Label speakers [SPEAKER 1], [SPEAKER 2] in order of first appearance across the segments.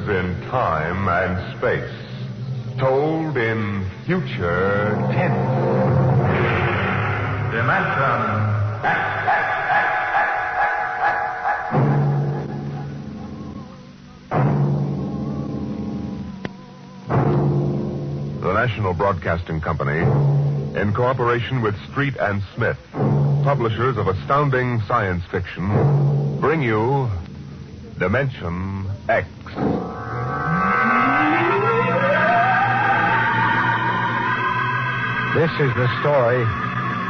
[SPEAKER 1] in time and space, told in future tense. Dimension X. The National Broadcasting Company, in cooperation with Street and Smith, publishers of astounding science fiction, bring you Dimension X.
[SPEAKER 2] This is the story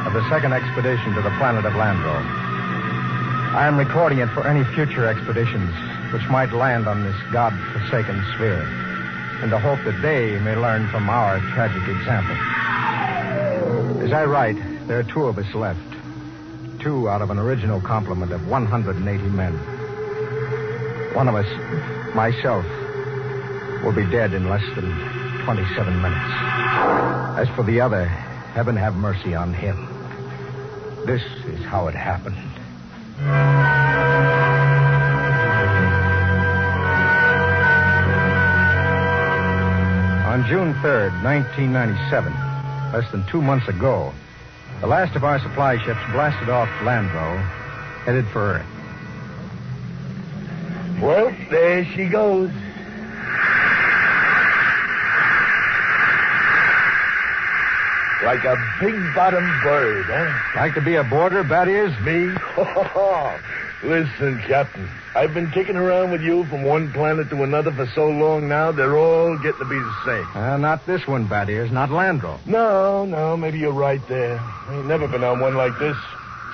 [SPEAKER 2] of the second expedition to the planet of Landro. I am recording it for any future expeditions which might land on this God-forsaken sphere, in the hope that they may learn from our tragic example. As I write, there are 2 of us left. 2 out of an original complement of 180 men. One of us, myself, will be dead in less than 27 minutes. As for the other, heaven have mercy on him. This is how it happened. On June 3rd, 1997, less than 2 months ago, the last of our supply ships blasted off Landro, headed for Earth.
[SPEAKER 3] Well, there she goes. Like a big-bottom bird, huh?
[SPEAKER 2] Like to be aboard her, Bat-Ears?
[SPEAKER 3] Me? Listen, Captain, I've been kicking around with you from one planet to another for so long now, they're all getting to be the same.
[SPEAKER 2] Not this one, Bat-Ears, not Landro.
[SPEAKER 3] No, maybe you're right there. I ain't never been on one like this.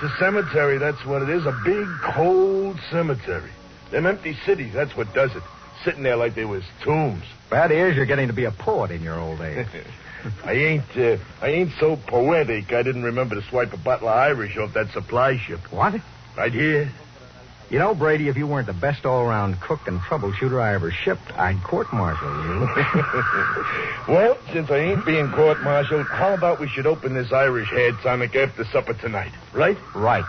[SPEAKER 3] It's a cemetery, that's what it is. A big, cold cemetery. Them empty cities, that's what does it. Sitting there like they was tombs.
[SPEAKER 2] Bat-Ears, you're getting to be a poet in your old age.
[SPEAKER 3] I ain't so poetic I didn't remember to swipe a bottle of Irish off that supply ship.
[SPEAKER 2] What?
[SPEAKER 3] Right here.
[SPEAKER 2] You know, Brady, if you weren't the best all-around cook and troubleshooter I ever shipped, I'd court-martial you.
[SPEAKER 3] Well, since I ain't being court-martialed, how about we should open this Irish hair tonic after supper tonight, right?
[SPEAKER 2] Right.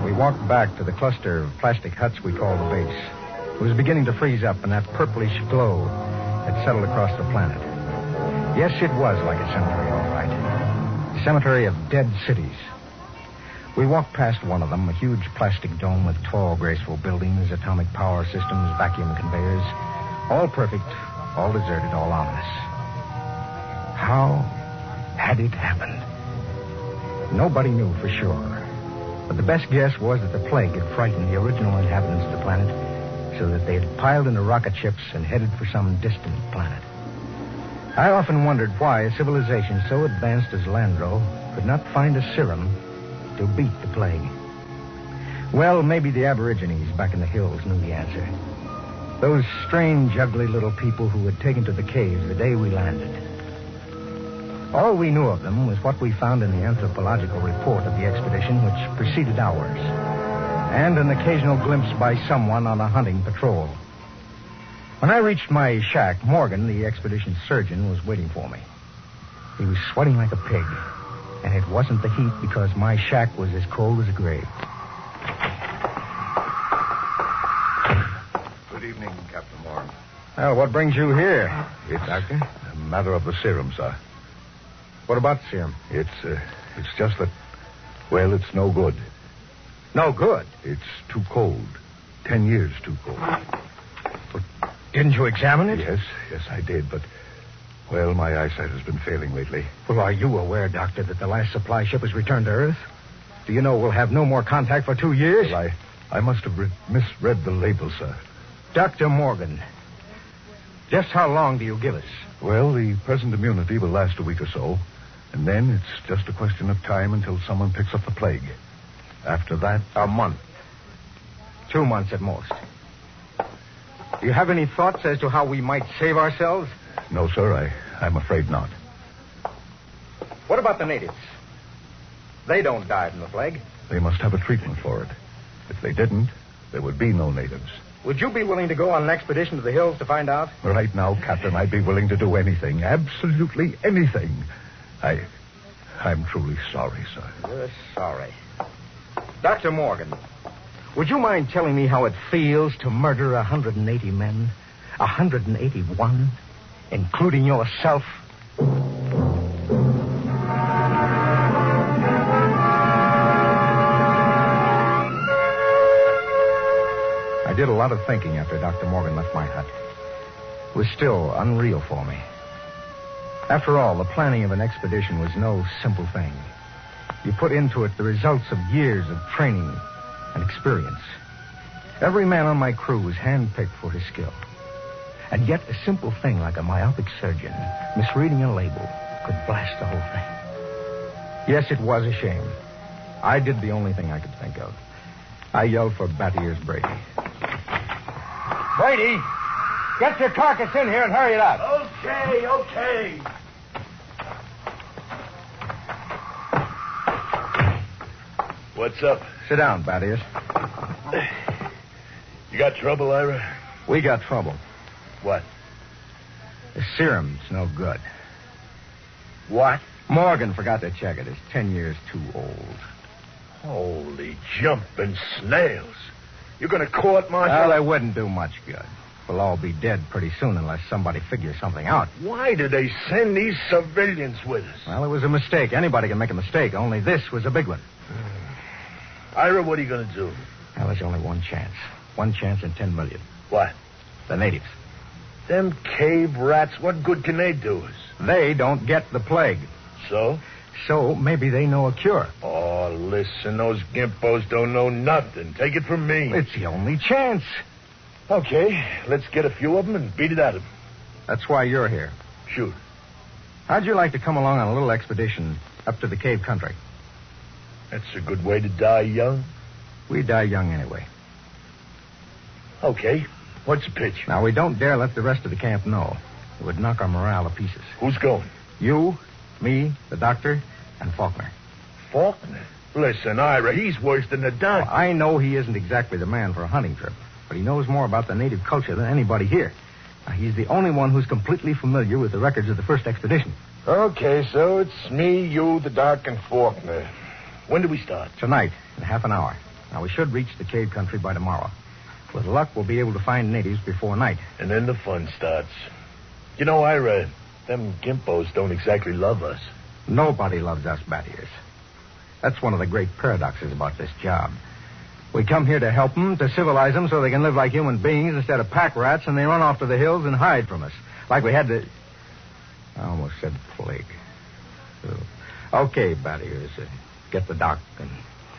[SPEAKER 2] We walked back to the cluster of plastic huts we call the base. It was beginning to freeze up, and that purplish glow had settled across the planet. Yes, it was like a cemetery, all right. A cemetery of dead cities. We walked past one of them, a huge plastic dome with tall, graceful buildings, atomic power systems, vacuum conveyors. All perfect, all deserted, all ominous. How had it happened? Nobody knew for sure. But the best guess was that the plague had frightened the original inhabitants of the planet so that they had piled into rocket ships and headed for some distant planet. I often wondered why a civilization so advanced as Landro could not find a serum to beat the plague. Well, maybe the Aborigines back in the hills knew the answer. Those strange, ugly little people who had taken to the caves the day we landed. All we knew of them was what we found in the anthropological report of the expedition which preceded ours, and an occasional glimpse by someone on a hunting patrol. When I reached my shack, Morgan, the expedition surgeon, was waiting for me. He was sweating like a pig, and it wasn't the heat because my shack was as cold as a grave.
[SPEAKER 4] Good evening, Captain Morgan.
[SPEAKER 2] Well, what brings you here,
[SPEAKER 4] It's
[SPEAKER 2] Doctor?
[SPEAKER 4] a matter of the serum, sir.
[SPEAKER 2] What about serum?
[SPEAKER 4] It's just that, well, it's no good.
[SPEAKER 2] No good.
[SPEAKER 4] It's too cold. 10 years too cold.
[SPEAKER 2] But didn't you examine it?
[SPEAKER 4] Yes, I did, but, well, my eyesight has been failing lately.
[SPEAKER 2] Well, are you aware, Doctor, that the last supply ship has returned to Earth? Do you know we'll have no more contact for 2 years?
[SPEAKER 4] Well, I must have misread the label, sir.
[SPEAKER 2] Dr. Morgan, just how long do you give us?
[SPEAKER 4] Well, the present immunity will last a week or so, and then it's just a question of time until someone picks up the plague. After that...
[SPEAKER 2] A month. 2 months at most. Do you have any thoughts as to how we might save ourselves?
[SPEAKER 4] No, sir, I'm afraid not.
[SPEAKER 2] What about the natives? They don't die from the plague.
[SPEAKER 4] They must have a treatment for it. If they didn't, there would be no natives.
[SPEAKER 2] Would you be willing to go on an expedition to the hills to find out?
[SPEAKER 4] Right now, Captain, I'd be willing to do anything. Absolutely anything. I'm truly sorry, sir.
[SPEAKER 2] You're sorry. Dr. Morgan, would you mind telling me how it feels to murder 180 men? 181? Including yourself? I did a lot of thinking after Dr. Morgan left my hut. It was still unreal for me. After all, the planning of an expedition was no simple thing. You put into it the results of years of training and experience. Every man on my crew was handpicked for his skill. And yet a simple thing like a myopic surgeon misreading a label could blast the whole thing. Yes, it was a shame. I did the only thing I could think of. I yelled for Batty Ears Brady. Brady, get your carcass in here and hurry it up.
[SPEAKER 3] Okay. What's up?
[SPEAKER 2] Sit down, Batty Ears.
[SPEAKER 3] You got trouble, Ira?
[SPEAKER 2] We got trouble.
[SPEAKER 3] What?
[SPEAKER 2] The serum's no good.
[SPEAKER 3] What?
[SPEAKER 2] Morgan forgot to check it. It's 10 years too old.
[SPEAKER 3] Holy jumping snails. You're going to court-martial?
[SPEAKER 2] Well, it wouldn't do much good. We'll all be dead pretty soon unless somebody figures something out.
[SPEAKER 3] Why did they send these civilians with us?
[SPEAKER 2] Well, it was a mistake. Anybody can make a mistake. Only this was a big one.
[SPEAKER 3] Ira, what are you going to do?
[SPEAKER 2] Well, there's only one chance. One chance in 10 million.
[SPEAKER 3] What?
[SPEAKER 2] The natives.
[SPEAKER 3] Them cave rats, what good can they do us?
[SPEAKER 2] They don't get the plague.
[SPEAKER 3] So?
[SPEAKER 2] So maybe they know a cure.
[SPEAKER 3] Oh, listen, those gimpos don't know nothing. Take it from me.
[SPEAKER 2] It's the only chance.
[SPEAKER 3] Okay, let's get a few of them and beat it out of them.
[SPEAKER 2] That's why you're here.
[SPEAKER 3] Shoot.
[SPEAKER 2] How'd you like to come along on a little expedition up to the cave country?
[SPEAKER 3] That's a good way to die young.
[SPEAKER 2] We die young anyway.
[SPEAKER 3] Okay, what's the pitch?
[SPEAKER 2] Now, we don't dare let the rest of the camp know. It would knock our morale to pieces.
[SPEAKER 3] Who's going?
[SPEAKER 2] You, me, the doctor, and Faulkner.
[SPEAKER 3] Faulkner? Listen, Ira, he's worse than the doc.
[SPEAKER 2] Well, I know he isn't exactly the man for a hunting trip, but he knows more about the native culture than anybody here. Now, he's the only one who's completely familiar with the records of the first expedition.
[SPEAKER 3] Okay, so it's me, you, the doc, and Faulkner. When do we start?
[SPEAKER 2] Tonight, in half an hour. Now, we should reach the cave country by tomorrow. With luck, we'll be able to find natives before night.
[SPEAKER 3] And then the fun starts. You know, Ira, them gimpos don't exactly love us.
[SPEAKER 2] Nobody loves us Batty Ears. That's one of the great paradoxes about this job. We come here to help them, to civilize them so they can live like human beings instead of pack rats, and they run off to the hills and hide from us. Like we had to... I almost said plague. Okay, Batty Ears, get the doc and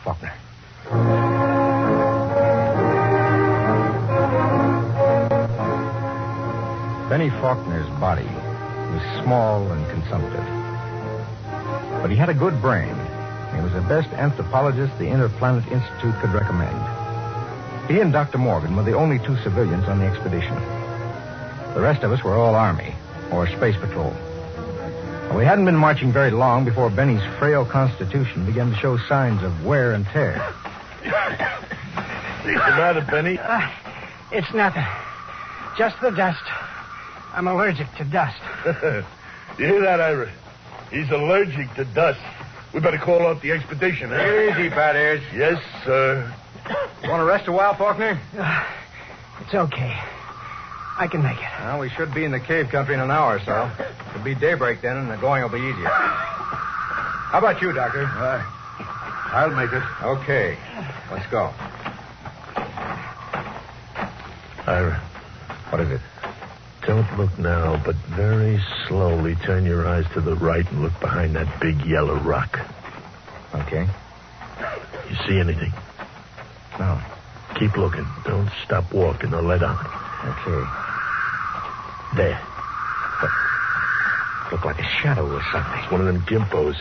[SPEAKER 2] Faulkner. Benny Faulkner's body was small and consumptive. But he had a good brain. He was the best anthropologist the Interplanet Institute could recommend. He and Dr. Morgan were the only two civilians on the expedition. The rest of us were all Army or Space Patrol. We hadn't been marching very long before Benny's frail constitution began to show signs of wear and tear.
[SPEAKER 3] What's the matter, Benny?
[SPEAKER 5] It's nothing. Just the dust. I'm allergic to dust.
[SPEAKER 3] You hear that, Ira? He's allergic to dust. We better call off the expedition, huh?
[SPEAKER 2] Easy, Batty Ears.
[SPEAKER 3] Yes, sir.
[SPEAKER 2] Want to rest a while, Faulkner?
[SPEAKER 5] It's okay. I can make it.
[SPEAKER 2] Well, we should be in the cave country in an hour or so. It'll be daybreak then, and the going will be easier. How about you, Doctor?
[SPEAKER 4] I'll make it.
[SPEAKER 2] Okay. Let's go.
[SPEAKER 3] Ira.
[SPEAKER 2] What is it?
[SPEAKER 3] Don't look now, but very slowly turn your eyes to the right and look behind that big yellow rock.
[SPEAKER 2] Okay.
[SPEAKER 3] You see anything?
[SPEAKER 2] No.
[SPEAKER 3] Keep looking. Don't stop walking or let on.
[SPEAKER 2] Okay.
[SPEAKER 3] There.
[SPEAKER 2] Looked like a shadow or something.
[SPEAKER 3] It's one of them gimpos.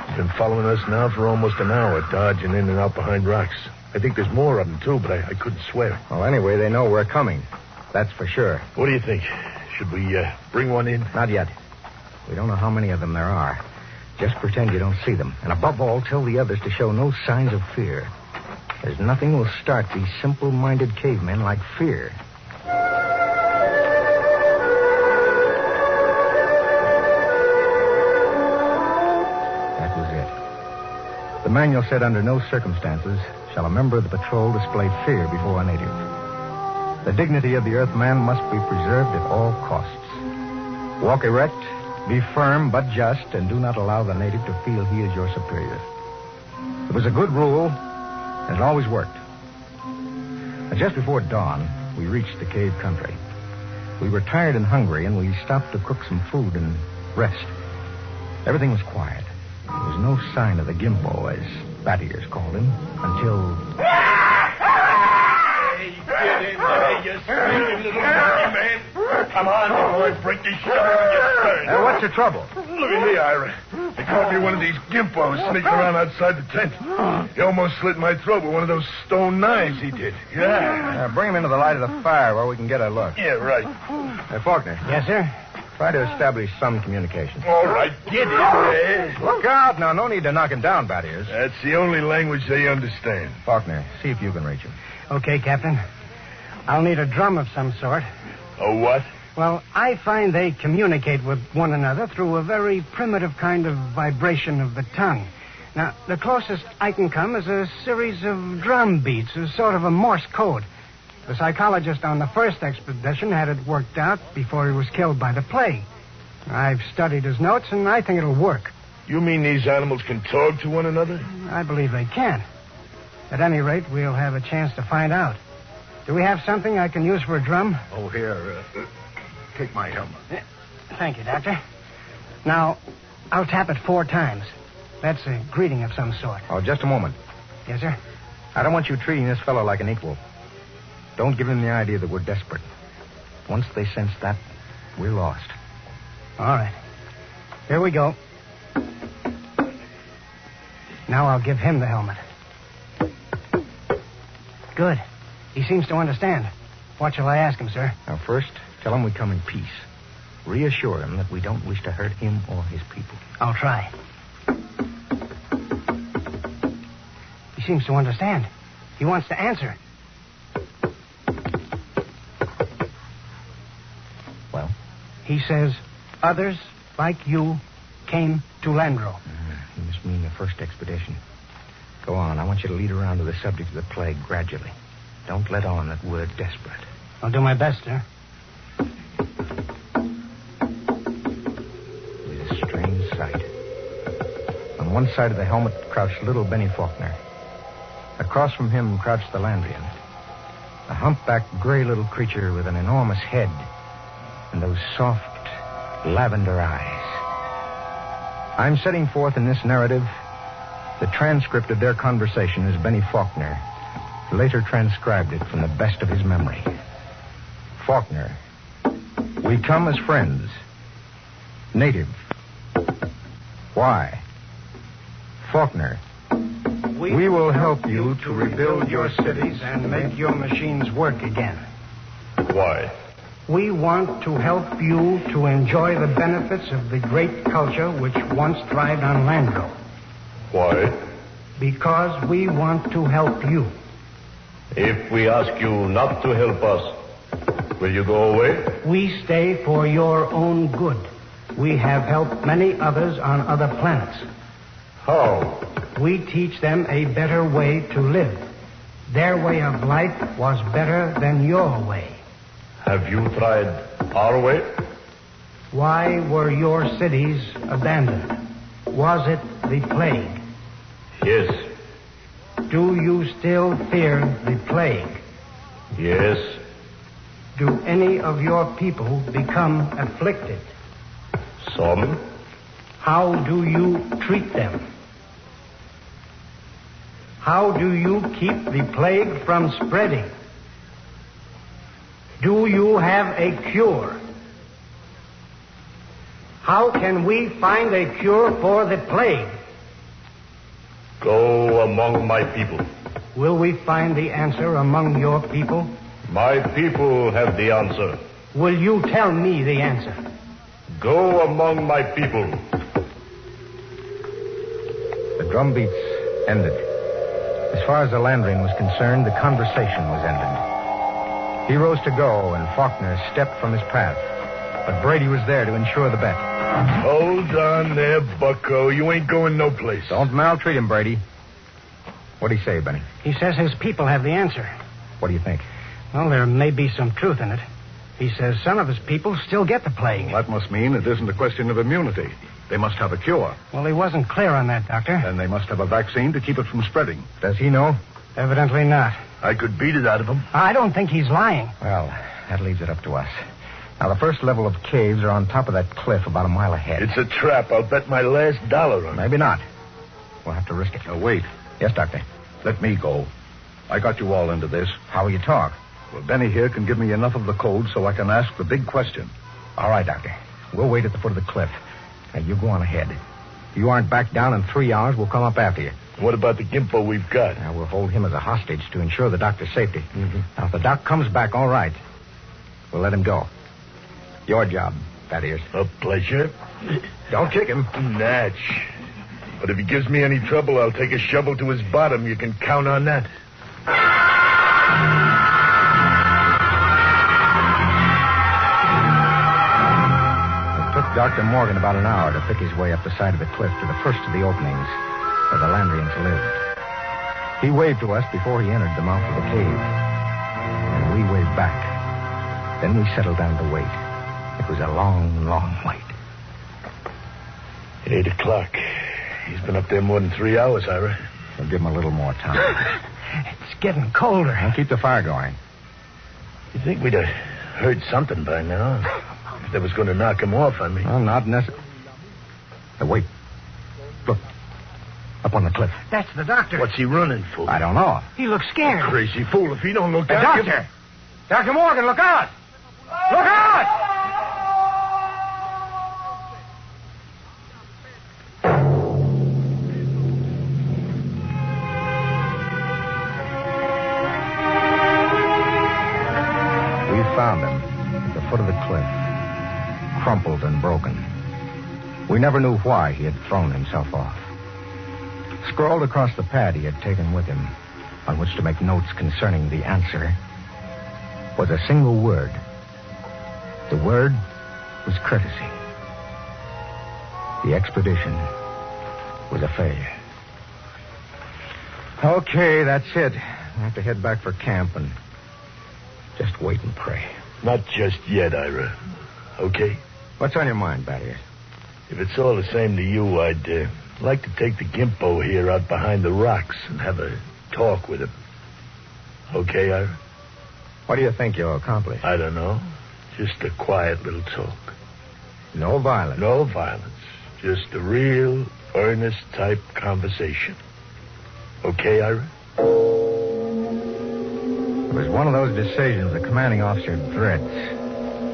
[SPEAKER 3] He's been following us now for almost an hour, dodging in and out behind rocks. I think there's more of them, too, but I couldn't swear.
[SPEAKER 2] Well, anyway, they know we're coming. That's for sure.
[SPEAKER 3] What do you think? Should we bring one in?
[SPEAKER 2] Not yet. We don't know how many of them there are. Just pretend you don't see them. And above all, tell the others to show no signs of fear. There's nothing will start these simple-minded cavemen like fear. That was it. The manual said under no circumstances shall a member of the patrol display fear before a native. The dignity of the Earthman must be preserved at all costs. Walk erect, be firm but just, and do not allow the native to feel he is your superior. It was a good rule, and it always worked. Just before dawn, we reached the cave country. We were tired and hungry, and we stopped to cook some food and rest. Everything was quiet. There was no sign of the Gimpo, as Battiers called him, until...
[SPEAKER 3] Hey, get in there, you stinking little monkey man. Come on, before I break this shovel in your stern.
[SPEAKER 2] What's your trouble?
[SPEAKER 3] Look at me, Ira. They caught me one of these gimpos sneaking around outside the tent. He almost slit my throat with one of those stone knives he did. Yeah.
[SPEAKER 2] Bring him into the light of the fire where we can get a look.
[SPEAKER 3] Yeah, right.
[SPEAKER 2] Faulkner.
[SPEAKER 5] Yes, sir?
[SPEAKER 2] Try to establish some communication.
[SPEAKER 3] All right, get in there.
[SPEAKER 2] Look out. Now, no need to knock him down, Battiers.
[SPEAKER 3] That's the only language they understand.
[SPEAKER 2] Faulkner, see if you can reach him.
[SPEAKER 5] Okay, Captain. I'll need a drum of some sort.
[SPEAKER 3] A what?
[SPEAKER 5] Well, I find they communicate with one another through a very primitive kind of vibration of the tongue. Now, the closest I can come is a series of drum beats, a sort of a Morse code. The psychologist on the first expedition had it worked out before he was killed by the plague. I've studied his notes, and I think it'll work.
[SPEAKER 3] You mean these animals can talk to one another?
[SPEAKER 5] I believe they can. At any rate, we'll have a chance to find out. Do we have something I can use for a drum?
[SPEAKER 4] Oh, here. Take my helmet.
[SPEAKER 5] Thank you, Doctor. Now, I'll tap it 4 times. That's a greeting of some sort.
[SPEAKER 2] Oh, just a moment.
[SPEAKER 5] Yes, sir?
[SPEAKER 2] I don't want you treating this fellow like an equal. Don't give him the idea that we're desperate. Once they sense that, we're lost.
[SPEAKER 5] All right. Here we go. Now I'll give him the helmet. Good. He seems to understand. What shall I ask him, sir?
[SPEAKER 2] Now, first, tell him we come in peace. Reassure him that we don't wish to hurt him or his people.
[SPEAKER 5] I'll try. He seems to understand. He wants to answer.
[SPEAKER 2] Well?
[SPEAKER 5] He says, others like you came to Landro.
[SPEAKER 2] He must mean the first expedition. Go on. I want you to lead around to the subject of the plague gradually. Don't let on that we're desperate.
[SPEAKER 5] I'll do my best, sir.
[SPEAKER 2] It was a strange sight. On one side of the helmet crouched little Benny Faulkner. Across from him crouched the Landrian, a humpbacked gray little creature with an enormous head and those soft lavender eyes. I'm setting forth in this narrative the transcript of their conversation as Benny Faulkner later transcribed it from the best of his memory. Faulkner, we come as friends. Native. Why? Faulkner, we will help you to rebuild your cities
[SPEAKER 5] and make your machines work again.
[SPEAKER 3] Why?
[SPEAKER 5] We want to help you to enjoy the benefits of the great culture which once thrived on Landro.
[SPEAKER 3] Why?
[SPEAKER 5] Because we want to help you.
[SPEAKER 3] If we ask you not to help us, will you go away?
[SPEAKER 5] We stay for your own good. We have helped many others on other planets.
[SPEAKER 3] How?
[SPEAKER 5] We teach them a better way to live. Their way of life was better than your way.
[SPEAKER 3] Have you tried our way?
[SPEAKER 5] Why were your cities abandoned? Was it the plague?
[SPEAKER 3] Yes.
[SPEAKER 5] Do you still fear the plague?
[SPEAKER 3] Yes.
[SPEAKER 5] Do any of your people become afflicted?
[SPEAKER 3] Some.
[SPEAKER 5] How do you treat them? How do you keep the plague from spreading? Do you have a cure? How can we find a cure for the plague?
[SPEAKER 3] Go among my people.
[SPEAKER 5] Will we find the answer among your people?
[SPEAKER 3] My people have the answer.
[SPEAKER 5] Will you tell me the answer?
[SPEAKER 3] Go among my people.
[SPEAKER 2] The drum beats ended. As far as the Landrian was concerned, the conversation was ended. He rose to go, and Faulkner stepped from his path. But Brady was there to ensure the bet.
[SPEAKER 3] Hold on there, bucko. You ain't going no place.
[SPEAKER 2] Don't maltreat him, Brady. What'd he say, Benny?
[SPEAKER 5] He says his people have the answer.
[SPEAKER 2] What do you think?
[SPEAKER 5] Well, there may be some truth in it. He says some of his people still get the plague.
[SPEAKER 4] That must mean it isn't a question of immunity. They must have a cure.
[SPEAKER 5] Well, he wasn't clear on that, Doctor.
[SPEAKER 4] Then they must have a vaccine to keep it from spreading.
[SPEAKER 2] Does he know?
[SPEAKER 5] Evidently not.
[SPEAKER 3] I could beat it out of him.
[SPEAKER 5] I don't think he's lying.
[SPEAKER 2] Well, that leaves it up to us. Now, the first level of caves are on top of that cliff about a mile ahead.
[SPEAKER 3] It's a trap. I'll bet my last dollar on it.
[SPEAKER 2] Maybe not. We'll have to risk it.
[SPEAKER 4] Now, wait.
[SPEAKER 2] Yes, Doctor.
[SPEAKER 4] Let me go. I got you all into this.
[SPEAKER 2] How will you talk?
[SPEAKER 4] Well, Benny here can give me enough of the code so I can ask the big question.
[SPEAKER 2] All right, Doctor. We'll wait at the foot of the cliff. Now, you go on ahead. If you aren't back down in 3 hours, we'll come up after you.
[SPEAKER 3] What about the gimpo we've got?
[SPEAKER 2] Now, we'll hold him as a hostage to ensure the doctor's safety. Now, if the doc comes back all right, we'll let him go. Your job, Fat Ears.
[SPEAKER 3] A pleasure.
[SPEAKER 2] Don't kick him.
[SPEAKER 3] Natch. But if he gives me any trouble, I'll take a shovel to his bottom. You can count on that.
[SPEAKER 2] It took Dr. Morgan about an hour to pick his way up the side of the cliff to the first of the openings where the Landrians lived. He waved to us before he entered the mouth of the cave. And we waved back. Then we settled down to wait. It was a long, long wait.
[SPEAKER 3] 8 o'clock. He's been up there more than 3 hours, Ira.
[SPEAKER 2] We'll give him a little more time.
[SPEAKER 5] It's getting colder.
[SPEAKER 2] Now keep the fire going.
[SPEAKER 3] You think we'd have heard something by now? If that was going to knock him off, I mean.
[SPEAKER 2] Well, not necessarily. Wait. Look. Up on the cliff.
[SPEAKER 5] That's the doctor.
[SPEAKER 3] What's he running for?
[SPEAKER 2] I don't know.
[SPEAKER 5] He looks scared.
[SPEAKER 3] Crazy fool. If he don't look out...
[SPEAKER 2] Doctor! Dr. Morgan, look out! Look out! We found him at the foot of the cliff, crumpled and broken. We never knew why he had thrown himself off. Scrawled across the pad he had taken with him, on which to make notes concerning the answer, was a single word. The word was courtesy. The expedition was a failure. Okay, that's it. I have to head back for camp and just wait and pray.
[SPEAKER 3] Not just yet, Ira. Okay?
[SPEAKER 2] What's on your mind, Battier?
[SPEAKER 3] If it's all the same to you, I'd like to take the gimpo here out behind the rocks and have a talk with him. Okay, Ira?
[SPEAKER 2] What do you think you'll accomplish?
[SPEAKER 3] I don't know. Just a quiet little talk.
[SPEAKER 2] No violence.
[SPEAKER 3] No violence. Just a real, earnest type conversation. Okay, Ira?
[SPEAKER 2] It was one of those decisions the commanding officer dreads.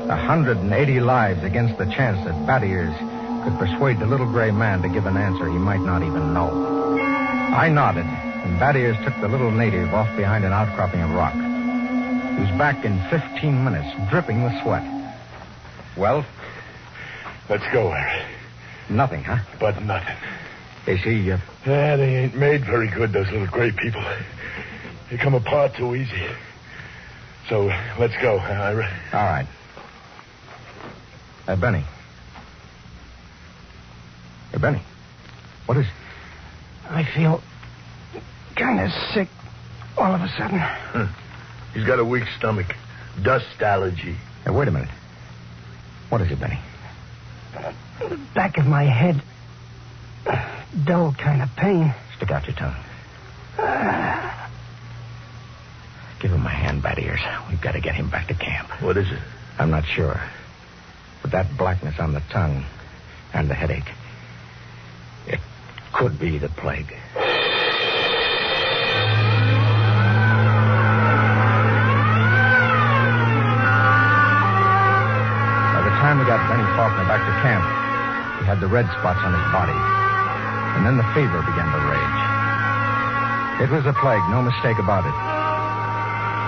[SPEAKER 2] 180 lives against the chance that Battiers could persuade the little gray man to give an answer he might not even know. I nodded, and Battiers took the little native off behind an outcropping of rock. He was back in 15 minutes, dripping with sweat. Well?
[SPEAKER 3] Let's go, Ira.
[SPEAKER 2] Nothing, huh?
[SPEAKER 3] But nothing.
[SPEAKER 2] Is he,
[SPEAKER 3] Yeah, they ain't made very good, those little gray people. They come apart too easy. So, let's go, Ira.
[SPEAKER 2] All right. Benny. Hey, Benny. What is it?
[SPEAKER 5] I feel kind of sick all of a sudden.
[SPEAKER 3] He's got a weak stomach. Dust allergy.
[SPEAKER 2] Hey, wait a minute. What is it, Benny?
[SPEAKER 5] The back of my head. Dull kind of pain.
[SPEAKER 2] Stick out your tongue. Give him a hand, Battiers. We've got to get him back to camp.
[SPEAKER 3] What is it?
[SPEAKER 2] I'm not sure. But that blackness on the tongue and the headache, it could be the plague. By the time we got Benny Faulkner back to camp, he had the red spots on his body. And then the fever began to rage. It was a plague, no mistake about it.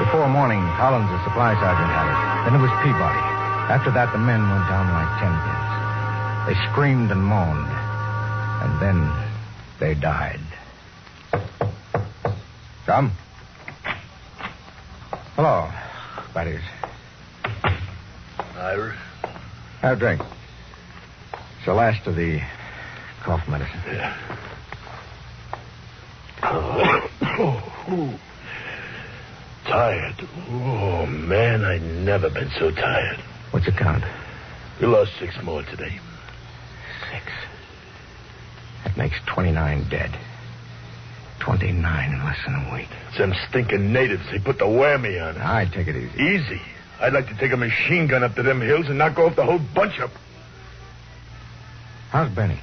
[SPEAKER 2] Before morning, Collins, the supply sergeant, had it. Then it was Peabody. After that, the men went down like 10 pins. They screamed and moaned. And then they died. Come. Hello, Battiers.
[SPEAKER 3] Ira?
[SPEAKER 2] Have a drink. It's the last of the cough medicine.
[SPEAKER 3] Yeah. Oh. Tired. Oh, man, I never been so tired.
[SPEAKER 2] What's the count?
[SPEAKER 3] We lost 6 more today.
[SPEAKER 2] 6. That makes 29 dead. 29 in less than a week.
[SPEAKER 3] It's them stinking natives. They put the whammy on us.
[SPEAKER 2] All right, take it easy.
[SPEAKER 3] Easy? I'd like to take a machine gun up to them hills and knock off the whole bunch of them.
[SPEAKER 2] How's Benny?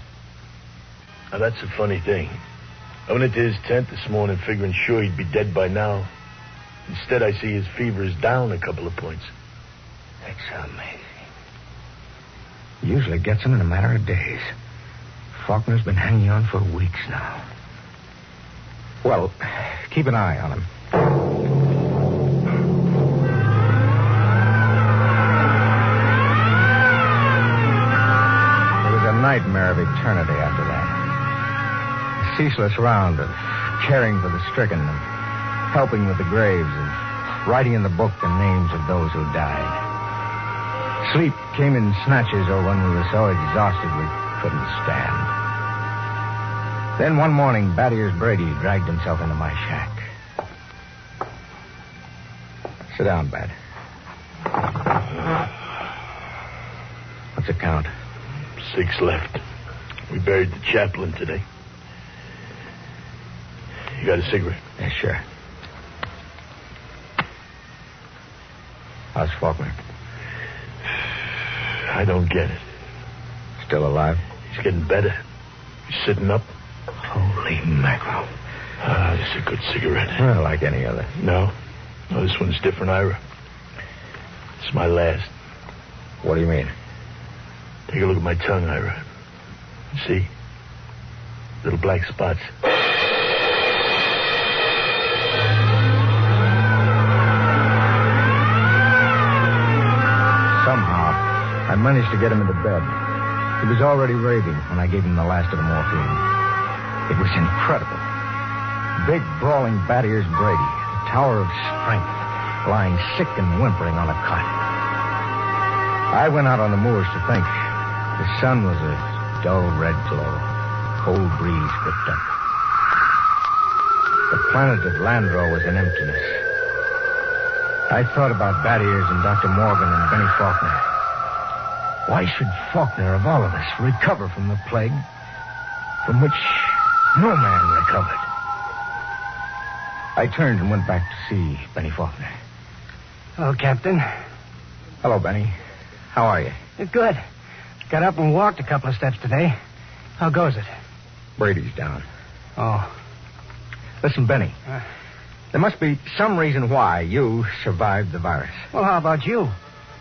[SPEAKER 3] Now, that's a funny thing. I went into his tent this morning figuring sure he'd be dead by now. Instead, I see his fever is down a couple of points.
[SPEAKER 2] That's amazing. Usually gets him in a matter of days. Faulkner's been hanging on for weeks now. Well, keep an eye on him. It was a nightmare of eternity after that. A ceaseless round of caring for the stricken and helping with the graves and writing in the book the names of those who died. Sleep came in snatches or when we were so exhausted we couldn't stand. Then one morning, Bad Ears Brady dragged himself into my shack. Sit down, Bad. What's the count?
[SPEAKER 3] 6 left. We buried the chaplain today. You got a cigarette?
[SPEAKER 2] Yeah, sure. How's Faulkner?
[SPEAKER 3] I don't get it.
[SPEAKER 2] Still alive?
[SPEAKER 3] He's getting better. He's sitting up.
[SPEAKER 2] Holy mackerel.
[SPEAKER 3] This is a good cigarette.
[SPEAKER 2] Well, like any other.
[SPEAKER 3] No, this one's different, Ira. It's my last.
[SPEAKER 2] What do you mean?
[SPEAKER 3] Take a look at my tongue, Ira. See? Little black spots.
[SPEAKER 2] Somehow, I managed to get him into bed. He was already raving when I gave him the last of the morphine. It was incredible. Big, brawling Bad Ears Brady, a tower of strength, lying sick and whimpering on a cot. I went out on the moors to think. The sun was a dull red glow. Cold breeze whipped up. The planet of Landro was in emptiness. I thought about Bad Ears and Dr. Morgan and Benny Faulkner. Why should Faulkner, of all of us, recover from the plague from which no man recovered? I turned and went back to see Benny Faulkner.
[SPEAKER 5] Hello, Captain.
[SPEAKER 2] Hello, Benny. How are you?
[SPEAKER 5] Good. Got up and walked a couple of steps today. How goes it?
[SPEAKER 2] Brady's down.
[SPEAKER 5] Oh.
[SPEAKER 2] Listen, Benny. There must be some reason why you survived the virus.
[SPEAKER 5] Well, how about you?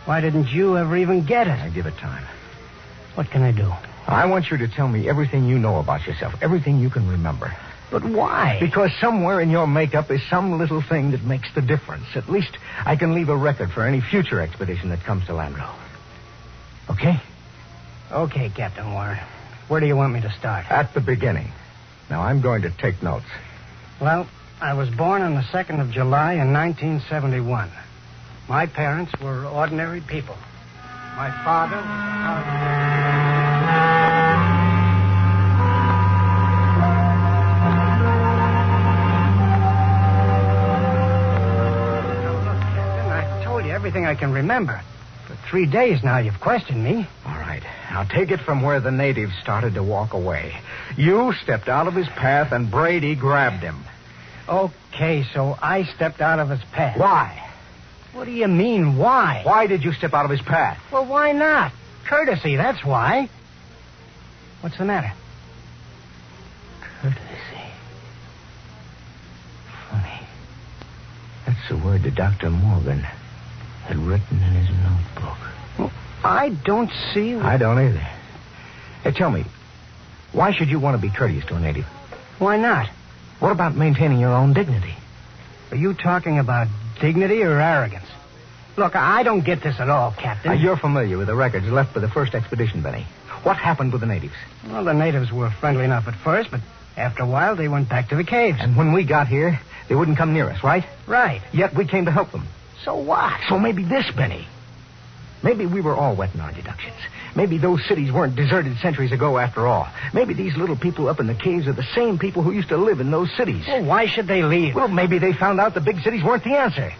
[SPEAKER 5] Why didn't you ever even get it?
[SPEAKER 2] I give it time.
[SPEAKER 5] What can I do?
[SPEAKER 2] I want you to tell me everything you know about yourself, everything you can remember.
[SPEAKER 5] But why?
[SPEAKER 2] Because somewhere in your makeup is some little thing that makes the difference. At least I can leave a record for any future expedition that comes to Landro. Okay?
[SPEAKER 5] Okay, Captain Warren. Where do you want me to start?
[SPEAKER 2] At the beginning. Now, I'm going to take notes.
[SPEAKER 5] Well, I was born on the 2nd of July in 1971. My parents were ordinary people. My father was everything I can remember. For 3 days now you've questioned me.
[SPEAKER 2] All right. Now take it from where the natives started to walk away. You stepped out of his path and Brady grabbed him.
[SPEAKER 5] Okay, so I stepped out of his path.
[SPEAKER 2] Why?
[SPEAKER 5] What do you mean, why?
[SPEAKER 2] Why did you step out of his path?
[SPEAKER 5] Well, why not? Courtesy, that's why. What's the matter?
[SPEAKER 2] Courtesy. Funny. That's the word that Dr. Morgan had written in his notebook.
[SPEAKER 5] Well, I don't see...
[SPEAKER 2] I don't either. Hey, tell me, why should you want to be courteous to a native?
[SPEAKER 5] Why not?
[SPEAKER 2] What about maintaining your own dignity?
[SPEAKER 5] Are you talking about dignity or arrogance? Look, I don't get this at all, Captain.
[SPEAKER 2] Now, you're familiar with the records left by the first expedition, Benny. What happened with the natives?
[SPEAKER 5] Well, the natives were friendly enough at first, but after a while they went back to the caves.
[SPEAKER 2] And when we got here, they wouldn't come near us, right?
[SPEAKER 5] Right.
[SPEAKER 2] Yet we came to help them.
[SPEAKER 5] So what?
[SPEAKER 2] So maybe this, Benny. Maybe we were all wet in our deductions. Maybe those cities weren't deserted centuries ago after all. Maybe these little people up in the caves are the same people who used to live in those cities.
[SPEAKER 5] Well, why should they leave?
[SPEAKER 2] Well, maybe they found out the big cities weren't the answer.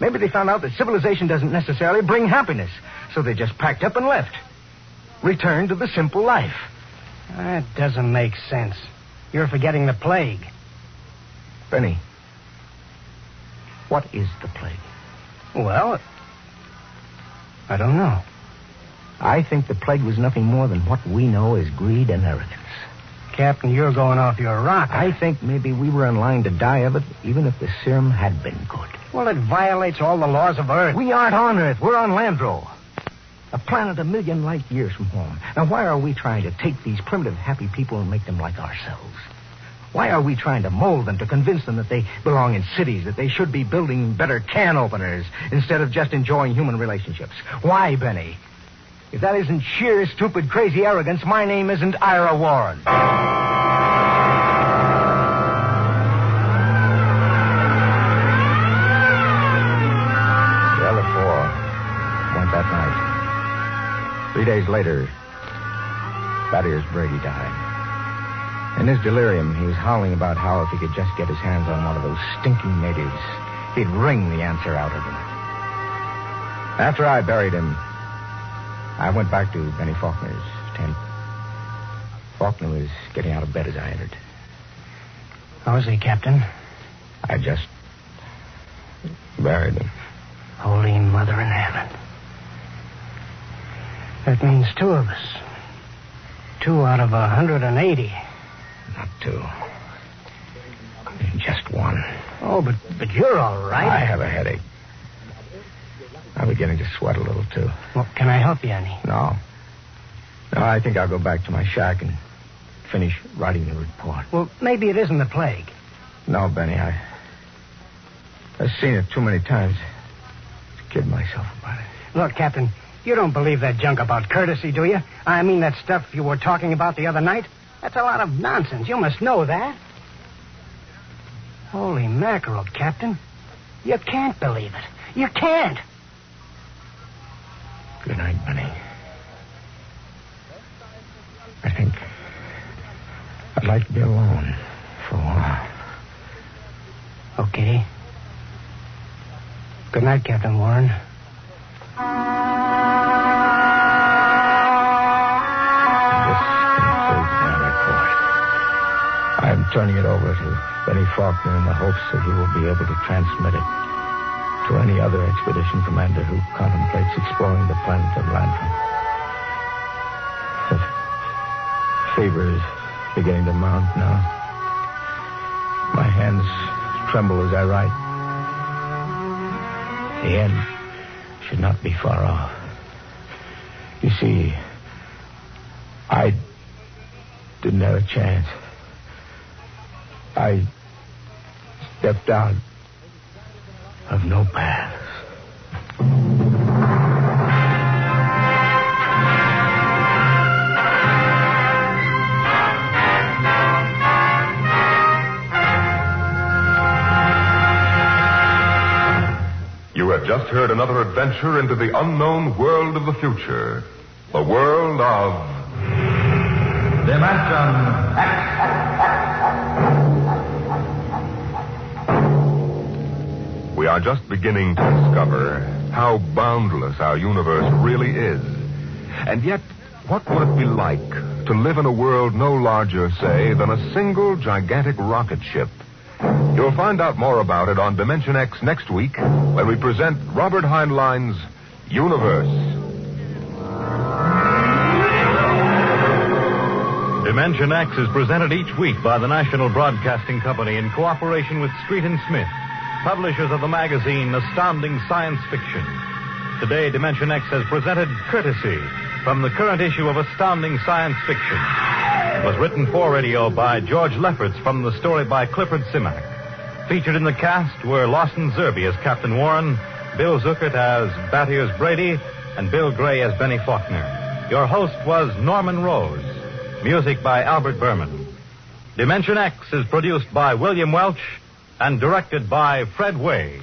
[SPEAKER 2] Maybe they found out that civilization doesn't necessarily bring happiness. So they just packed up and left. Returned to the simple life.
[SPEAKER 5] That doesn't make sense. You're forgetting the plague.
[SPEAKER 2] Benny, what is the plague?
[SPEAKER 5] Well, I don't know.
[SPEAKER 2] I think the plague was nothing more than what we know as greed and arrogance.
[SPEAKER 5] Captain, you're going off your rocker.
[SPEAKER 2] I think maybe we were in line to die of it, even if the serum had been good.
[SPEAKER 5] Well, it violates all the laws of Earth.
[SPEAKER 2] We aren't on Earth. We're on Landro. A planet a million light years from home. Now, why are we trying to take these primitive, happy people and make them like ourselves? Why are we trying to mold them to convince them that they belong in cities, that they should be building better can openers instead of just enjoying human relationships? Why, Benny? If that isn't sheer, stupid, crazy arrogance, my name isn't Ira Warren. The other four went that night. 3 days later, Thaddeus Brady died. In his delirium, he was howling about how if he could just get his hands on one of those stinking natives, he'd wring the answer out of them. After I buried him, I went back to Benny Faulkner's tent. Faulkner was getting out of bed as I entered.
[SPEAKER 5] How is he, Captain?
[SPEAKER 2] I just buried him.
[SPEAKER 5] Holy Mother in heaven. That means 2 of us. 2 out of 180.
[SPEAKER 2] Not 2. Just 1.
[SPEAKER 5] Oh, but you're all right.
[SPEAKER 2] I have a headache. I'm beginning to sweat a little, too.
[SPEAKER 5] Well, can I help you any?
[SPEAKER 2] No, I think I'll go back to my shack and finish writing the report.
[SPEAKER 5] Well, maybe it isn't the plague.
[SPEAKER 2] No, Benny, I've seen it too many times to kid myself about it.
[SPEAKER 5] Look, Captain, you don't believe that junk about courtesy, do you? I mean that stuff you were talking about the other night? That's a lot of nonsense. You must know that. Holy mackerel, Captain. You can't believe it. You can't.
[SPEAKER 2] Good night, Benny. I think I'd like to be alone for a while.
[SPEAKER 5] Okay. Good night, Captain Warren.
[SPEAKER 2] This concludes my report. I'm turning it over to Benny Faulkner in the hopes that he will be able to transmit it to any other expedition commander who contemplates exploring the planet of Landro. The fever is beginning to mount now. My hands tremble as I write. The end should not be far off. You see, I didn't have a chance. I stepped out of no paths.
[SPEAKER 1] You have just heard another adventure into the unknown world of the future. The world of
[SPEAKER 6] Dimension X.
[SPEAKER 1] We are just beginning to discover how boundless our universe really is. And yet, what would it be like to live in a world no larger, say, than a single gigantic rocket ship? You'll find out more about it on Dimension X next week when we present Robert Heinlein's Universe.
[SPEAKER 7] Dimension X is presented each week by the National Broadcasting Company in cooperation with Street & Smith, publishers of the magazine Astounding Science Fiction. Today, Dimension X has presented Courtesy from the current issue of Astounding Science Fiction. It was written for radio by George Lefferts from the story by Clifford Simak. Featured in the cast were Lawson Zerbe as Captain Warren, Bill Zuckert as Thaddeus Brady, and Bill Gray as Benny Faulkner. Your host was Norman Rose. Music by Albert Berman. Dimension X is produced by William Welch and directed by Fred Way.